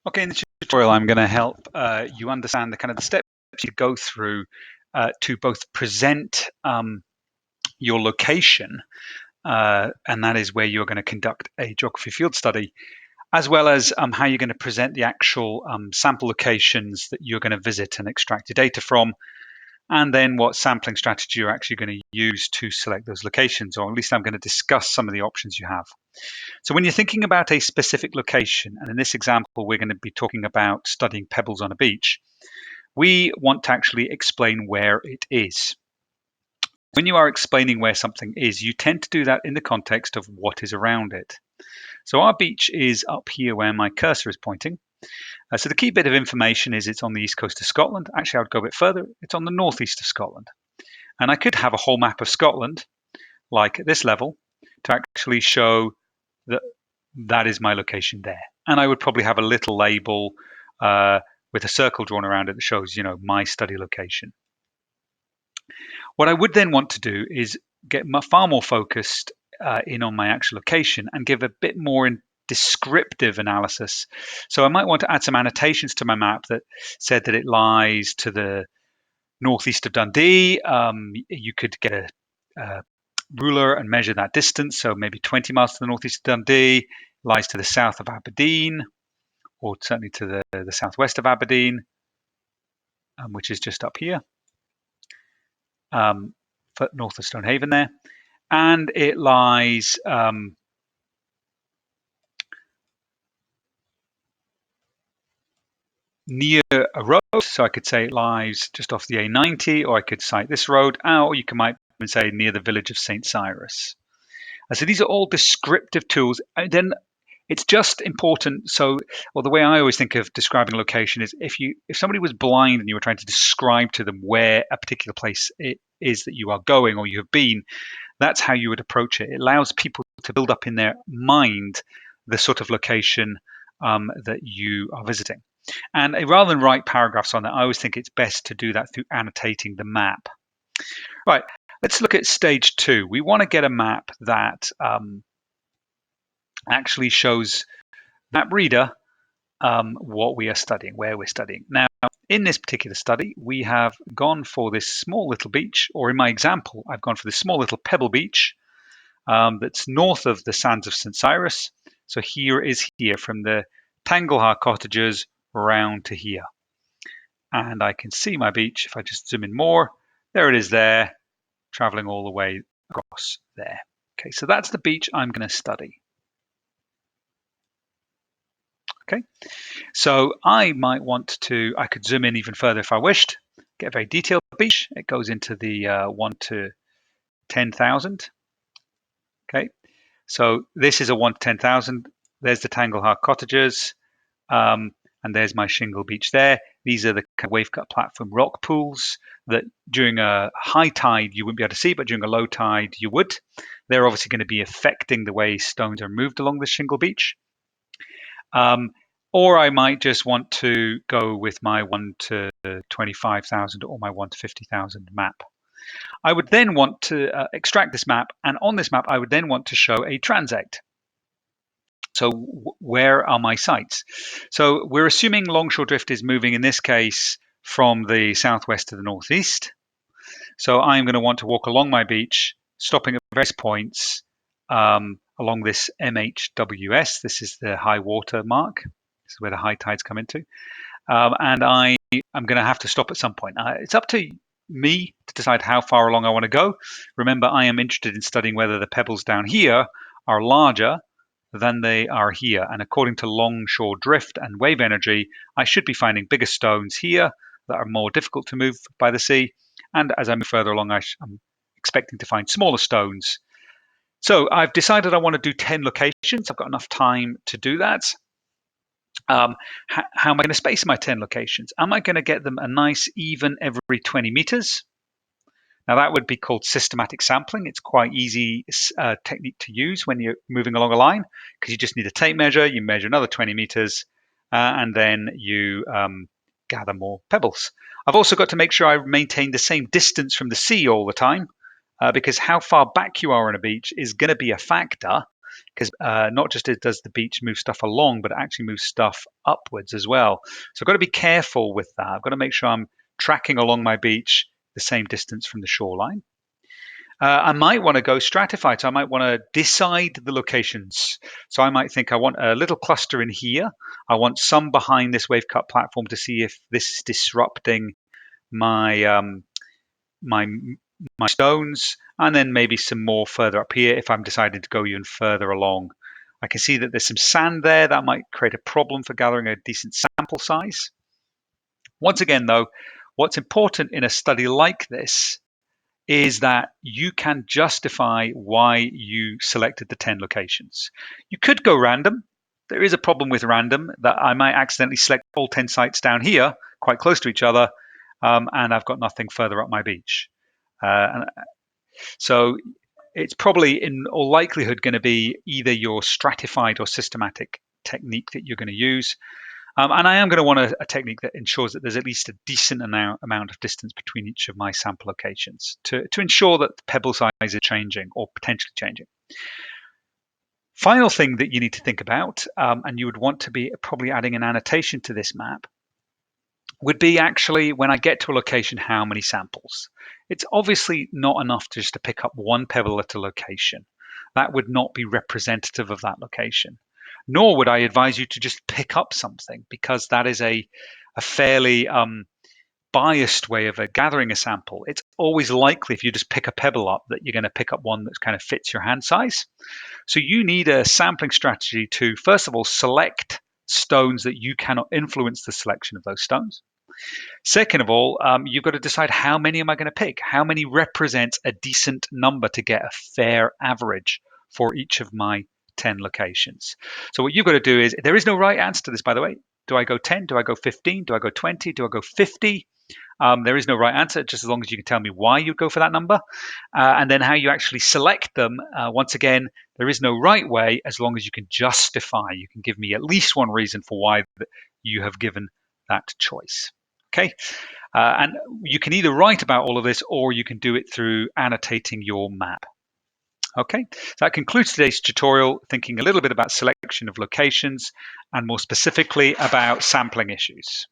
Okay, in the tutorial, I'm going to help you understand the steps you go through to both present your location, and that is where you're going to conduct a geography field study, as well as how you're going to present the actual sample locations that you're going to visit and extract your data from, and then what sampling strategy you're actually going to use to select those locations, or at least I'm going to discuss some of the options you have. So when you're thinking about a specific location, and in this example, we're going to be talking about studying pebbles on a beach, we want to actually explain where it is. When you are explaining where something is, you tend to do that in the context of what is around it. So our beach is up here where my cursor is pointing. So the key bit of information is it's on the east coast of Scotland. Actually, I would go a bit further. It's on the northeast of Scotland. And I could have a whole map of Scotland, like at this level, to actually show that that is my location there. And I would probably have a little label with a circle drawn around it that shows, my study location. What I would then want to do is get far more focused in on my actual location and give a bit more descriptive analysis. So I might want to add some annotations to my map that said that it lies to the northeast of Dundee. You could get a ruler and measure that distance. So maybe 20 miles to the northeast of Dundee, lies to the south of Aberdeen, or certainly to the southwest of Aberdeen, which is just up here, north of Stonehaven there. And it lies near a road. So I could say it lies just off the A90, or I could cite this road, or you might even say near the village of St. Cyrus. So these are all descriptive tools. And then it's just important. So, the way I always think of describing a location is if somebody was blind and you were trying to describe to them where a particular place it is that you are going or you have been, that's how you would approach it. It allows people to build up in their mind the sort of location that you are visiting. And rather than write paragraphs on that, I always think it's best to do that through annotating the map. Right, let's look at stage 2. We want to get a map that actually shows map reader what we are studying, where we're studying. Now, in this particular study, we have gone for this small little beach, or in my example, I've gone for this small little pebble beach that's north of the sands of St. Cyrus. So here from the Tanglehar cottages round to here. And I can see my beach if I just zoom in more. There it is there, traveling all the way across there. Okay, so that's the beach I'm going to study. Okay, so I could zoom in even further if I wished, get a very detailed beach. It goes into the 1 to 10,000. Okay, so this is a 1 to 10,000. There's the Tanglehar cottages, and there's my shingle beach there. These are the wave cut platform rock pools that during a high tide you wouldn't be able to see, but during a low tide you would. They're obviously going to be affecting the way stones are moved along the shingle beach. Or I might just want to go with my 1 to 25,000 or my 1 to 50,000 map. I would then want to extract this map, and on this map I would then want to show a transect. So where are my sites? So we're assuming longshore drift is moving in this case from the southwest to the northeast. So I'm going to want to walk along my beach, stopping at various points along this MHWS. This is the high water mark. This is where the high tides come into. And I'm going to have to stop at some point. It's up to me to decide how far along I want to go. Remember, I am interested in studying whether the pebbles down here are larger than they are here. And according to longshore drift and wave energy, I should be finding bigger stones here that are more difficult to move by the sea. And as I move further along, I'm expecting to find smaller stones. So I've decided I want to do 10 locations. I've got enough time to do that. How am I going to space my 10 locations? Am I going to get them a nice even every 20 meters? Now that would be called systematic sampling. It's quite easy technique to use when you're moving along a line, because you just need a tape measure, you measure another 20 meters, and then you gather more pebbles. I've also got to make sure I maintain the same distance from the sea all the time, because how far back you are on a beach is going to be a factor because not just does the beach move stuff along, but it actually moves stuff upwards as well. So I've got to be careful with that. I've got to make sure I'm tracking along my beach the same distance from the shoreline. I might want to go stratified. So I might want to decide the locations. So I might think I want a little cluster in here. I want some behind this wave cut platform to see if this is disrupting my my my stones, and then maybe some more further up here if I'm deciding to go even further along. I can see that there's some sand there that might create a problem for gathering a decent sample size. Once again, though, what's important in a study like this is that you can justify why you selected the 10 locations. You could go random. There is a problem with random that I might accidentally select all 10 sites down here, quite close to each other, and I've got nothing further up my beach. So it's probably in all likelihood going to be either your stratified or systematic technique that you're going to use. And I am going to want a technique that ensures that there's at least a decent amount of distance between each of my sample locations to ensure that the pebble size is changing or potentially changing. Final thing that you need to think about, and you would want to be probably adding an annotation to this map, would be actually when I get to a location, how many samples? It's obviously not enough just to pick up one pebble at a location. That would not be representative of that location. Nor would I advise you to just pick up something, because that is a fairly biased way of gathering a sample. It's always likely if you just pick a pebble up that you're going to pick up one that kind of fits your hand size. So you need a sampling strategy to, first of all, select stones that you cannot influence the selection of those stones. Second of all, you've got to decide how many am I going to pick? How many represents a decent number to get a fair average for each of my 10 locations? So what you've got to do is, there is no right answer to this, by the way. Do I go 10? Do I go 15? Do I go 20? Do I go 50? There is no right answer, just as long as you can tell me why you go for that number. And then how you actually select them. Once again, there is no right way, as long as you can justify. You can give me at least one reason for why you have given that choice. Okay, and you can either write about all of this, or you can do it through annotating your map. Okay, so that concludes today's tutorial, thinking a little bit about selection of locations and more specifically about sampling issues.